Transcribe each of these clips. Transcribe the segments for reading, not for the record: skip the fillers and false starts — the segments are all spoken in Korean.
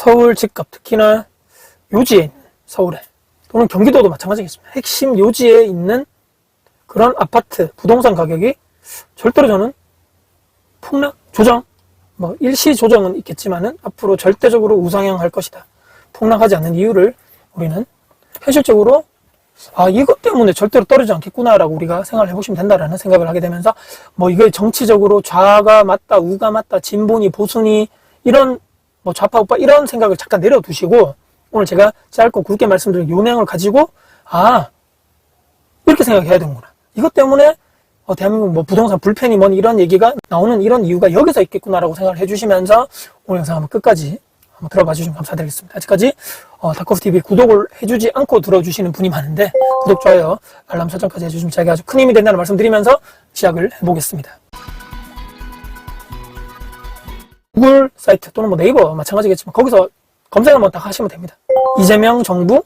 서울 집값, 특히나 요지에 있는 서울에 또는 경기도도 마찬가지겠습니다. 핵심 요지에 있는 그런 아파트, 부동산 가격이 절대로 저는 폭락, 조정, 뭐 일시 조정은 있겠지만은 앞으로 절대적으로 우상향할 것이다. 폭락하지 않는 이유를 우리는 현실적으로 이것 때문에 절대로 떨어지지 않겠구나라고 우리가 생각을 해보시면 된다라는 생각을 하게 되면서 뭐 이게 정치적으로 좌가 맞다, 우가 맞다, 진보니 보수니 이런 뭐 좌파 우파 이런 생각을 잠깐 내려두시고 오늘 제가 짧고 굵게 말씀드린 요령을 가지고 이렇게 생각해야 되는구나. 이것 때문에 대한민국 뭐 부동산 불펜이 뭐니 이런 얘기가 나오는 이런 이유가 여기서 있겠구나라고 생각을 해주시면서 오늘 영상 한번 끝까지 한번 들어봐 주시면 감사드리겠습니다. 아직까지 닥커프TV 구독을 해주지 않고 들어주시는 분이 많은데 구독, 좋아요, 알람 설정까지 해주시면 제가 아주 큰 힘이 된다는 말씀 드리면서 시작을 해보겠습니다. 구글 사이트 또는 뭐 네이버 마찬가지겠지만 거기서 검색 한번 딱 하시면 됩니다. 이재명 정부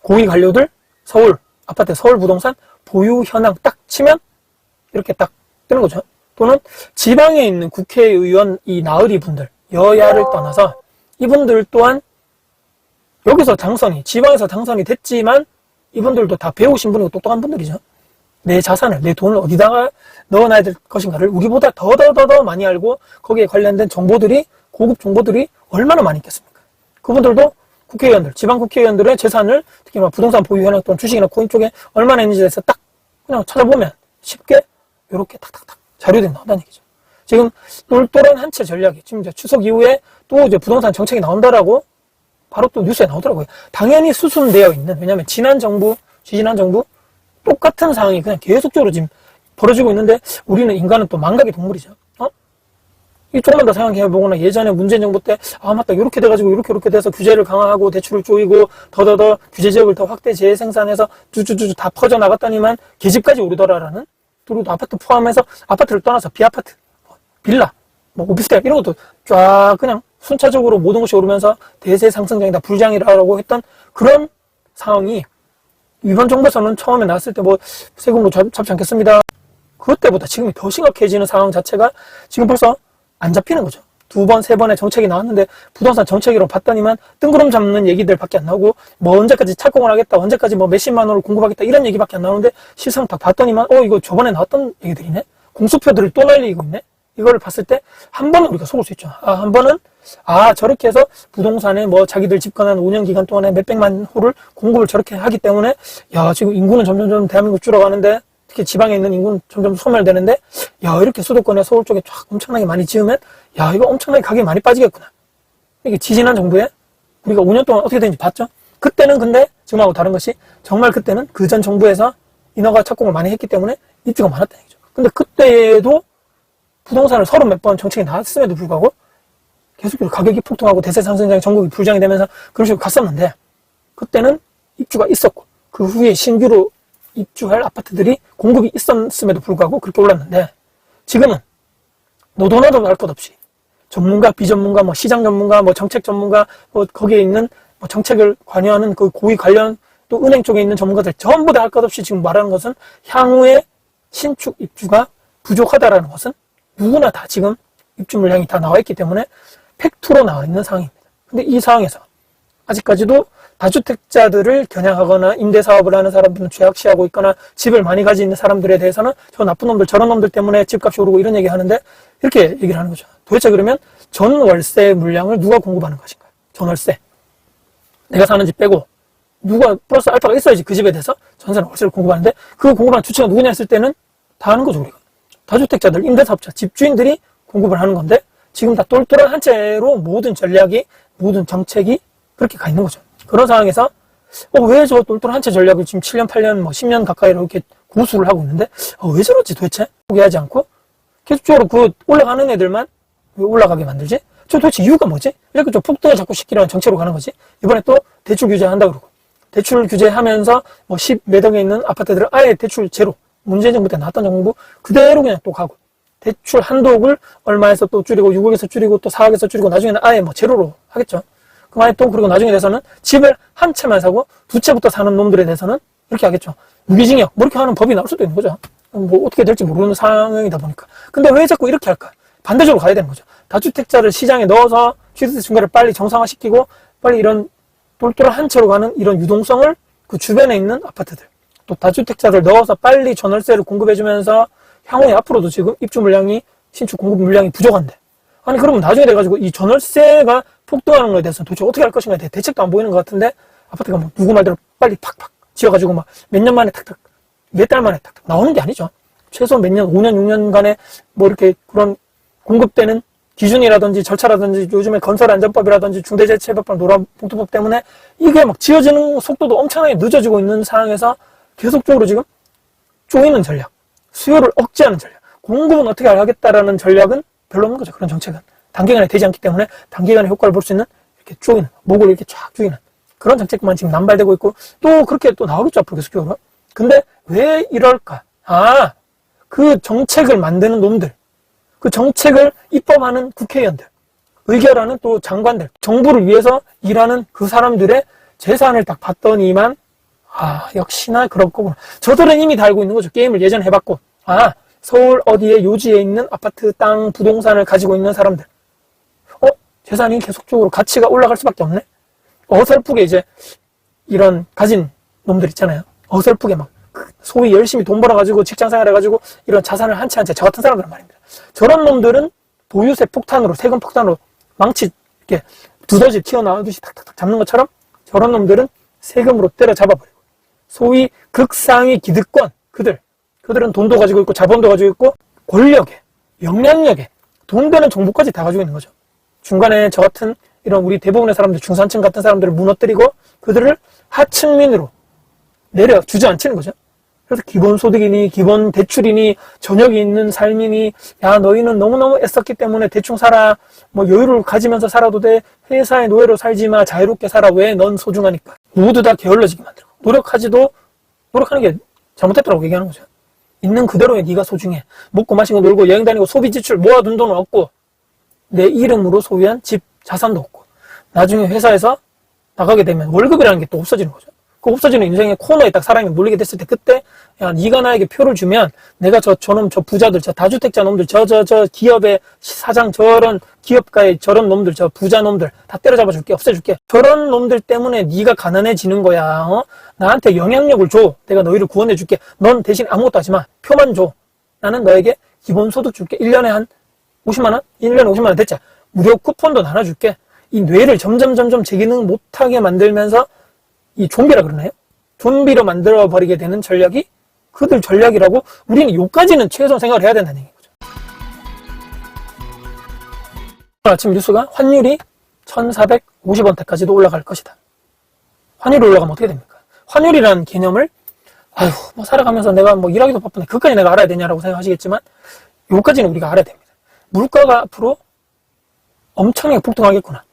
고위 관료들 서울 아파트 서울 부동산 보유 현황 딱 치면 이렇게 딱 뜨는 거죠. 또는 지방에 있는 국회의원 이 나으리 분들 여야를 떠나서 이분들 또한 여기서 지방에서 당선이 됐지만 이분들도 다 배우신 분이고 똑똑한 분들이죠. 내 자산을, 내 돈을 어디다가 넣어놔야 될 것인가를 우리보다 더 많이 알고 거기에 관련된 정보들이, 고급 정보들이 얼마나 많이 있겠습니까? 그분들도 국회의원들, 지방 국회의원들의 재산을 특히 부동산 보유 현황 또는 주식이나 코인 쪽에 얼마나 있는지에 대해서 딱 그냥 찾아보면 쉽게 이렇게 탁탁탁 자료들이 나온다는 얘기죠. 지금 똘똘한 한 채 전략이 지금 이제 추석 이후에 또 이제 부동산 정책이 나온다라고 바로 또 뉴스에 나오더라고요. 당연히 수순되어 있는, 왜냐하면 지난 정부 똑같은 상황이 그냥 계속적으로 지금 벌어지고 있는데 우리는 인간은 또 망각의 동물이죠. 이 조금만 더 생각해보거나 예전에 문재인 정부 때 맞다 이렇게 돼가지고 이렇게 돼서 규제를 강화하고 대출을 조이고 더더더 규제 지역을 더 확대 재생산해서 쭈쭈쭈 다 퍼져나갔더니만 계집까지 오르더라라는, 그리고 아파트 포함해서 아파트를 떠나서 비아파트, 빌라, 뭐 오피스텔 이런 것도 쫙 그냥 순차적으로 모든 것이 오르면서 대세 상승장이다, 불장이라고 했던 그런 상황이 이번 정부에서는 처음에 나왔을 때 뭐 세금으로 잡지 않겠습니다. 그때보다 지금이 더 심각해지는 상황 자체가 지금 벌써 안 잡히는 거죠. 2번, 3번의 정책이 나왔는데 부동산 정책으로 봤더니만 뜬구름 잡는 얘기들밖에 안 나오고 뭐 언제까지 착공을 하겠다, 언제까지 뭐 몇십만 원을 공급하겠다 이런 얘기밖에 안 나오는데 실상 딱 봤더니만 이거 저번에 나왔던 얘기들이네. 공수표들을 또 날리고 있네. 이거를 봤을 때 한 번은 우리가 속을 수 있죠. 한 번은 저렇게 해서 부동산에 뭐 자기들 집권한 5년 기간 동안에 몇백만 호를 공급을 저렇게 하기 때문에 지금 인구는 점점 대한민국 줄어가는데 특히 지방에 있는 인구는 점점 소멸되는데 이렇게 수도권에 서울 쪽에 쫙 엄청나게 많이 지으면 이거 엄청나게 가격이 많이 빠지겠구나. 이게 지지난 정부에 우리가 5년 동안 어떻게 되는지 봤죠. 그때는 근데 지금하고 다른 것이 정말 그때는 그 전 정부에서 인허가 착공을 많이 했기 때문에 입주가 많았다는 얘기죠. 근데 그때도 부동산을 30몇 번 정책이 나왔음에도 불구하고 계속적으로 가격이 폭등하고 대세 상승장이 전국이 불장이 되면서 그런 식으로 갔었는데 그때는 입주가 있었고 그 후에 신규로 입주할 아파트들이 공급이 있었음에도 불구하고 그렇게 올랐는데 지금은 너도 알 것 없이 전문가, 비전문가, 뭐 시장 전문가, 뭐 정책 전문가, 뭐 거기에 있는 뭐 정책을 관여하는 그 고위 관련 또 은행 쪽에 있는 전문가들 전부 다 할 것 없이 지금 말하는 것은 향후에 신축 입주가 부족하다라는 것은 누구나 다 지금 입주 물량이 다 나와 있기 때문에 팩트로 나와 있는 상황입니다. 근데 이 상황에서 아직까지도 다주택자들을 겨냥하거나 임대사업을 하는 사람들은 죄악시하고 있거나 집을 많이 가지고 있는 사람들에 대해서는 저 나쁜 놈들 저런 놈들 때문에 집값이 오르고 이런 얘기 하는데 이렇게 얘기를 하는 거죠. 도대체 그러면 전월세 물량을 누가 공급하는 것인가? 전월세. 내가 사는 집 빼고 누가 플러스 알파가 있어야지 그 집에 대해서 전세나 월세를 공급하는데 그 공급하는 주체가 누구냐 했을 때는 다 하는 거죠. 우리가. 다주택자들, 임대사업자, 집주인들이 공급을 하는 건데 지금 다 똘똘한 한 채로 모든 전략이, 모든 정책이 그렇게 가 있는 거죠. 그런 상황에서 왜 저 똘똘한 한 채 전략을 지금 7년, 8년, 뭐 10년 가까이 이렇게 고수를 하고 있는데 왜 저러지 도대체? 포기하지 않고 계속적으로 그 올라가는 애들만 왜 올라가게 만들지? 저 도대체 이유가 뭐지? 이렇게 좀 폭등을 자꾸 시키려는 정책으로 가는 거지. 이번에 또 대출 규제한다 그러고 대출 규제하면서 뭐 10몇 억에 있는 아파트들을 아예 대출 제로, 문재인 정부 때 나왔던 정부 그대로 그냥 또 가고 대출 한도를 얼마에서 또 줄이고 6억에서 줄이고 또 4억에서 줄이고 나중에는 아예 뭐 제로로 하겠죠. 그만에 또 그리고 나중에 대해서는 집을 한 채만 사고 두 채부터 사는 놈들에 대해서는 이렇게 하겠죠. 무기징역 뭐 이렇게 하는 법이 나올 수도 있는 거죠. 뭐 어떻게 될지 모르는 상황이다 보니까. 근데 왜 자꾸 이렇게 할까? 반대쪽으로 가야 되는 거죠. 다주택자를 시장에 넣어서 취득세 중과를 빨리 정상화시키고 빨리 이런 똘똘한 한 채로 가는 이런 유동성을 그 주변에 있는 아파트들, 또 다주택자를 넣어서 빨리 전월세를 공급해주면서 향후에 앞으로도 지금 입주 물량이 신축 공급 물량이 부족한데, 아니 그러면 나중에 돼가지고 이 전월세가 폭등하는 거에 대해서는 도대체 어떻게 할 것인가에 대해 대책도 안 보이는 것 같은데, 아파트가 뭐 누구 말대로 빨리 팍팍 지어가지고 막 몇 년 만에 탁탁, 몇 달 만에 탁탁 나오는 게 아니죠. 최소 몇 년, 5년, 6년간에 뭐 이렇게 그런 공급되는 기준이라든지 절차라든지 요즘에 건설안전법이라든지 중대재해처벌법, 노란봉투법 때문에 이게 막 지어지는 속도도 엄청나게 늦어지고 있는 상황에서 계속적으로 지금 쪼이는 전략, 수요를 억제하는 전략, 공급은 어떻게 하겠다라는 전략은 별로 없는 거죠. 그런 정책은 단기간에 되지 않기 때문에 단기간에 효과를 볼 수 있는 이렇게 쪼이는, 목을 이렇게 쫙 조이는 그런 정책만 지금 남발되고 있고, 또 그렇게 또 나오겠죠, 앞으로 계속적으로. 근데 왜 이럴까? 그 정책을 만드는 놈들, 그 정책을 입법하는 국회의원들, 의결하는 또 장관들, 정부를 위해서 일하는 그 사람들의 재산을 딱 봤더니만, 역시나 그럴 거구나. 저들은 이미 다 알고 있는 거죠. 게임을 예전에 해봤고, 서울 어디에 요지에 있는 아파트, 땅, 부동산을 가지고 있는 사람들. 재산이 계속적으로 가치가 올라갈 수밖에 없네? 어설프게 이제, 이런 가진 놈들 있잖아요. 어설프게 막, 소위 열심히 돈 벌어가지고 직장 생활해가지고 이런 자산을 한 채 한 채, 저 같은 사람들은 말입니다. 저런 놈들은 보유세 폭탄으로, 세금 폭탄으로 망치 이렇게 두더지 튀어나오듯이 탁탁탁 잡는 것처럼 저런 놈들은 세금으로 때려잡아버리고, 소위 극상위 기득권, 그들은 돈도 가지고 있고 자본도 가지고 있고 권력에, 영향력에, 돈 되는 정보까지 다 가지고 있는 거죠. 중간에 저 같은 이런 우리 대부분의 사람들, 중산층 같은 사람들을 무너뜨리고 그들을 하층민으로 내려 주저앉히는 거죠. 그래서 기본소득이니 기본 대출이니 저녁이 있는 삶이니, 야 너희는 너무너무 애썼기 때문에 대충 살아, 뭐 여유를 가지면서 살아도 돼, 회사의 노예로 살지 마, 자유롭게 살아, 왜 넌 소중하니까. 모두 다 게을러지게 만들고, 노력하는 게 잘못됐다고 얘기하는 거죠. 있는 그대로의 네가 소중해. 먹고 마시고 놀고 여행 다니고 소비 지출 모아둔 돈 없고 내 이름으로 소유한 집, 자산도 없고, 나중에 회사에서 나가게 되면 월급이라는 게 또 없어지는 거죠. 그 없어지는 인생의 코너에 딱 사람이 몰리게 됐을 때, 그때 야 네가 나에게 표를 주면 내가 저놈, 저 부자들, 저 다주택자 놈들, 저 기업의 사장, 저런 기업가의 저런 놈들, 저 부자 놈들 다 때려잡아줄게, 없애줄게. 저런 놈들 때문에 네가 가난해지는 거야. 나한테 영향력을 줘. 내가 너희를 구원해줄게. 넌 대신 아무것도 하지 마. 표만 줘. 나는 너에게 기본소득 줄게. 1년에 한 50만 원? 1년에 50만 원 됐자. 무료 쿠폰도 나눠줄게. 이 뇌를 점점 제 기능 못하게 만들면서, 이 좀비라 그러나요? 좀비로 만들어버리게 되는 전략이 그들 전략이라고, 우리는 요까지는 최소한 생각을 해야 된다는 얘기죠. 오늘 아침 뉴스가 환율이 1,450원대까지도 올라갈 것이다. 환율이 올라가면 어떻게 됩니까? 환율이라는 개념을 뭐 살아가면서 내가 뭐 일하기도 바쁜데 그것까지 내가 알아야 되냐라고 생각하시겠지만, 요까지는 우리가 알아야 됩니다. 물가가 앞으로 엄청나게 폭등하겠구나.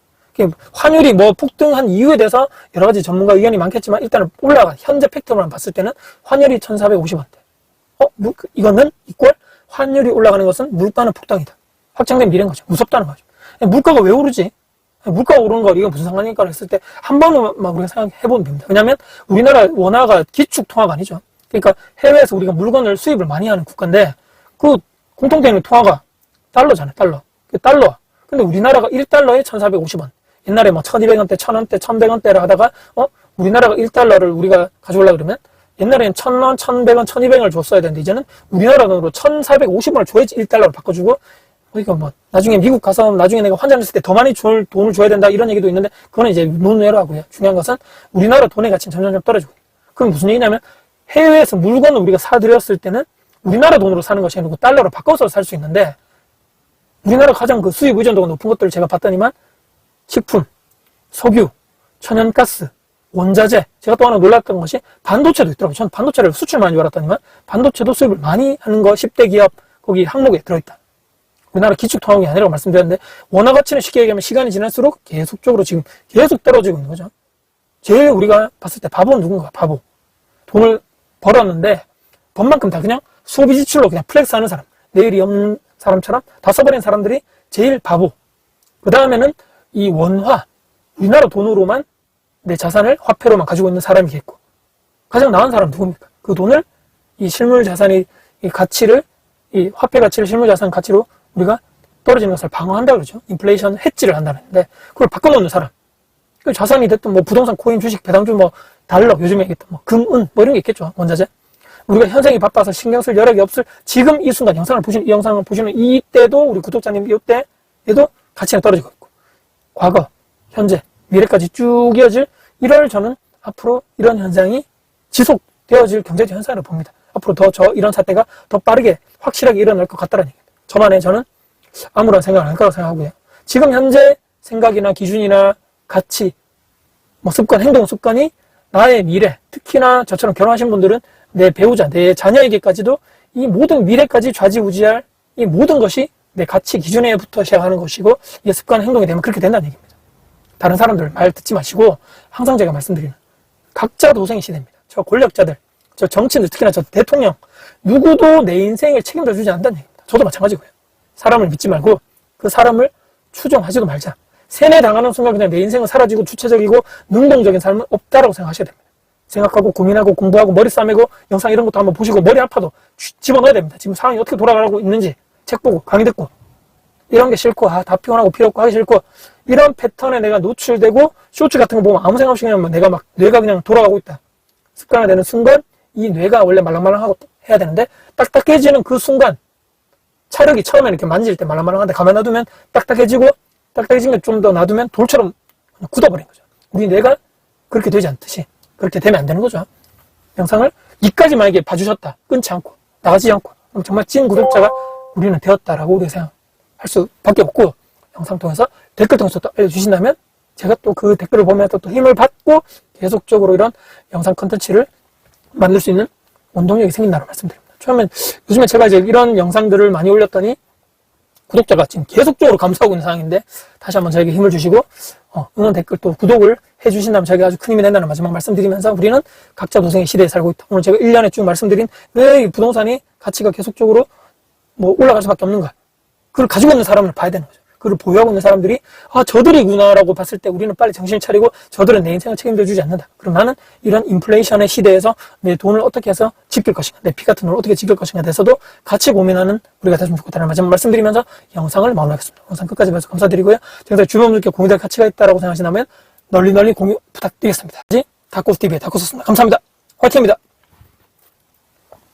환율이 뭐 폭등한 이유에 대해서 여러 가지 전문가 의견이 많겠지만, 일단은 현재 팩트만 봤을 때는 환율이 1,450원대. 이거는 이꼴 환율이 올라가는 것은 물가는 폭등이다. 확정된 미래인 거죠. 무섭다는 거죠. 물가가 왜 오르지? 물가가 오르는 거 이거 무슨 상관일까 했을 때 한 번만 우리가 생각해보면 됩니다. 왜냐하면 우리나라 원화가 기축 통화가 아니죠. 그러니까 해외에서 우리가 물건을 수입을 많이 하는 국가인데, 그 공통되는 통화가 달러잖아요. 달러. 근데 우리나라가 1달러에 1,450원. 옛날에 뭐 1,200원대, 1,000원대, 1,100원대를 하다가, 우리나라가 1달러를 우리가 가져오려고 그러면 옛날에는 1,000원, 1,100원, 1,200원을 줬어야 되는데, 이제는 우리나라 돈으로 1,450원을 줘야지 1달러를 바꿔주고, 그러니까 뭐 나중에 미국 가서 나중에 내가 환자 냈을 때 더 많이 줄 돈을 줘야 된다 이런 얘기도 있는데, 그거는 이제 논외로 하고요. 중요한 것은 우리나라 돈의 가치는 점점 떨어지고. 그럼 무슨 얘기냐면, 해외에서 물건을 우리가 사들였을 때는 우리나라 돈으로 사는 것이 아니고 달러로 바꿔서 살 수 있는데, 우리나라 가장 그 수입 의존도가 높은 것들을 제가 봤더니만 식품, 석유, 천연가스, 원자재. 제가 또 하나 놀랐던 것이 반도체도 있더라고요. 저는 반도체를 수출만 줄 알았더니만 반도체도 수입을 많이 하는 거 10대 기업 거기 항목에 들어있다. 우리나라 기축통화국이 아니라고 말씀드렸는데, 원화 가치는 쉽게 얘기하면 시간이 지날수록 계속적으로 지금 계속 떨어지고 있는 거죠. 제일 우리가 봤을 때 바보는 누군가? 바보. 돈을 벌었는데 번 만큼 다 그냥 소비 지출로 그냥 플렉스하는 사람, 내일이 없는 사람처럼 다 써버린 사람들이 제일 바보. 그 다음에는 이 원화, 우리나라 돈으로만 내 자산을 화폐로만 가지고 있는 사람이겠고, 가장 나은 사람 누굽니까? 그 돈을 이 실물 자산의 이 가치를, 이 화폐 가치를 실물 자산 가치로 우리가 떨어지는 것을 방어한다 그러죠. 인플레이션 해지를 한다는데 그걸 바꿔놓는 사람. 그 자산이 됐든 뭐 부동산, 코인, 주식, 배당주, 뭐 달러, 요즘에 얘기했던 뭐 금, 은, 뭐 이런 게 있겠죠. 원자재. 우리가 현생이 바빠서 신경 쓸 여력이 없을 지금 이 순간 이 영상을 보시는 이때도 우리 구독자님 이때에도 가치가 떨어지고 있고 과거, 현재, 미래까지 쭉 이어질 저는 앞으로 이런 현상이 지속되어질 경제적 현상으로 봅니다. 앞으로 이런 사태가 더 빠르게 확실하게 일어날 것 같다는 얘기입니다. 저는 아무런 생각 안 할 거라고 생각하고요. 지금 현재 생각이나 기준이나 가치, 뭐 습관, 행동 습관이 나의 미래, 특히나 저처럼 결혼하신 분들은 내 배우자, 내 자녀에게까지도 이 모든 미래까지 좌지우지할 이 모든 것이 내 가치 기준에부터 시작하는 것이고 이게 습관, 행동이 되면 그렇게 된다는 얘기입니다. 다른 사람들 말 듣지 마시고 항상 제가 말씀드리는 각자 도생의 시대입니다. 저 권력자들, 저 정치인들, 특히나 저 대통령 누구도 내 인생을 책임져 주지 않는다는 얘기입니다. 저도 마찬가지고요. 사람을 믿지 말고 그 사람을 추종하지도 말자. 세뇌당하는 순간 그냥 내 인생은 사라지고 주체적이고 능동적인 삶은 없다라고 생각하셔야 됩니다. 생각하고 고민하고 공부하고 머리 싸매고 영상 이런 것도 한번 보시고 머리 아파도 집어넣어야 됩니다. 지금 상황이 어떻게 돌아가고 있는지 책 보고 강의 듣고 이런 게 싫고 다 피곤하고 필요 없고 하기 싫고 이런 패턴에 내가 노출되고 쇼츠 같은 거 보면 아무 생각 없이 그냥 내가 막 뇌가 그냥 돌아가고 있다. 습관화되는 순간 이 뇌가 원래 말랑말랑하고 해야 되는데 딱딱해지는 그 순간 차력이 처음에 이렇게 만질 때 말랑말랑한데 가만 놔두면 딱딱해진 게 좀 더 놔두면 돌처럼 굳어버린 거죠. 우리 뇌가 그렇게 되지 않듯이 그렇게 되면 안 되는 거죠. 영상을 이까지 만약에 봐주셨다. 끊지 않고 나가지 않고 그럼 정말 찐 구독자가 우리는 되었다라고 우리가 생각할 수밖에 없고 영상 통해서 댓글 통해서 또 알려주신다면 제가 또 그 댓글을 보면서 또 힘을 받고 계속적으로 이런 영상 컨텐츠를 만들 수 있는 원동력이 생긴다고 말씀드립니다. 처음엔 요즘에 제가 이제 이런 영상들을 많이 올렸더니 구독자가 지금 계속적으로 감소하고 있는 상황인데 다시 한번 저에게 힘을 주시고 응원 댓글 또 구독을 해주신다면 저에게 아주 큰 힘이 된다는 마지막 말씀드리면서 우리는 각자 도생의 시대에 살고 있다. 오늘 제가 1년에 쭉 말씀드린 왜 이 부동산이 가치가 계속적으로 뭐 올라갈 수밖에 없는가. 그걸 가지고 있는 사람을 봐야 되는 거죠. 그걸 보유하고 있는 사람들이 저들이구나라고 봤을 때 우리는 빨리 정신을 차리고 저들은 내 인생을 책임져 주지 않는다. 그럼 나는 이런 인플레이션의 시대에서 내 돈을 어떻게 해서 지킬 것인가, 내 피 같은 돈을 어떻게 지킬 것인가 대해서도 같이 고민하는 우리가 됐으면 좋겠다는 마지막 말씀드리면서 영상을 마무리하겠습니다. 영상 끝까지 봐주셔서 감사드리고요. 제가 주변 분들께 공유될 가치가 있다고 생각하신다면 널리 공유 부탁드리겠습니다. 다코스TV의 다코스였습니다. 감사합니다. 화이팅입니다.